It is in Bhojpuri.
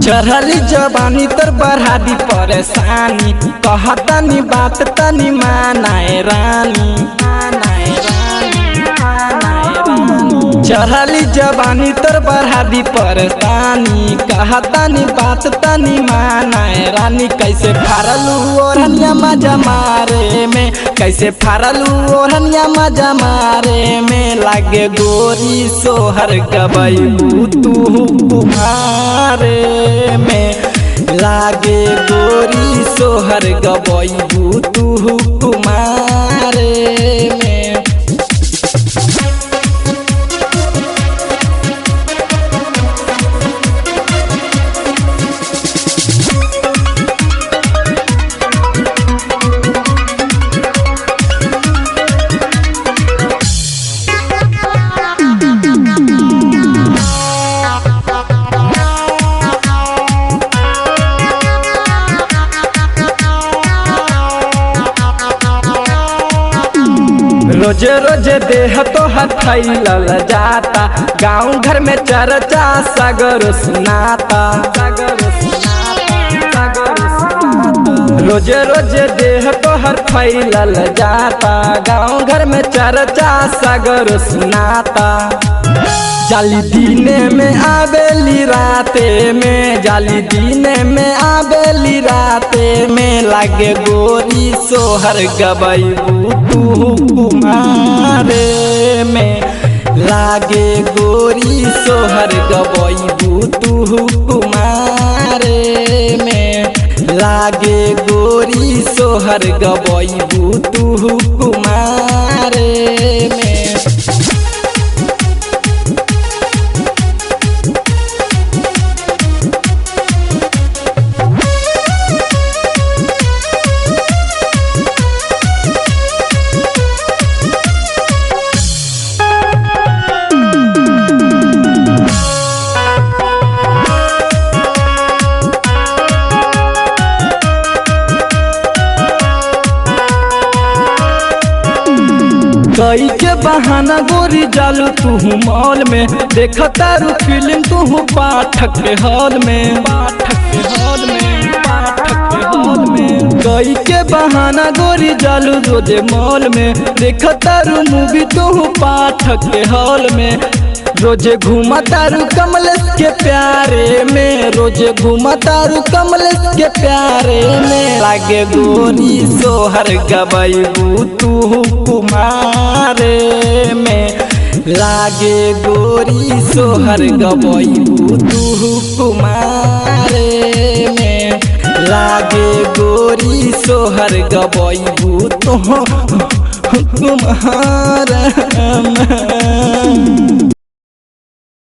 चढ़ली जवानी तर बढ़ा दी परेशानी, कहतनी बात तनी मानाए रानी। चढ़ली जवानी तर बढ़ा दी परेशानी, कहतनी बात तनी मानाए रानी। कैसे फारलू ओढ़निया मजा मारे में, कैसे फारलू ओढ़निया मजा मारे में। लागे गोरी सोहर गबैबू तू कुमारे में, लागे गोरी सोहर गबैबू तू कुमारे में। रोजे रोजे देह तो हथैलल जाता, गाँव घर में चर्चा सागर सुनाता। रोजे रोजे देह तो हर फैलल जाता, गाँव घर में चर्चा सागर सुनाता। जाली दीने में आवेली राते में, जाली दीने में आवेली राते में। लागे गोरी सोहर गबैबू तू कुमारे में, लागे गोरी सोहर गबैबू तू कुमारे में। लागे गोरी सोहर गबैबू तू कुमारे में। कई के बहाना गोरी जालू तू मॉल में, देखता रू फिल्म तू पाठक के हॉल में, पाठक के हॉल में, पाठक के हॉल में। कई के बहाना गोरी जालू रोजे मॉल में, देखता रू मूवी तू पाठक के हॉल में। रोजे घूमता रू कमलेश के प्यारे में, रोजे घूमता रू कमलेश के प्यारे में। लागे गोरी सोहर गबैबू तू कुमारे में, लागे गोरी सोहर गबैबू तू कुमारे में। लागे गोरी सोहर गबैबू तू कुमार में।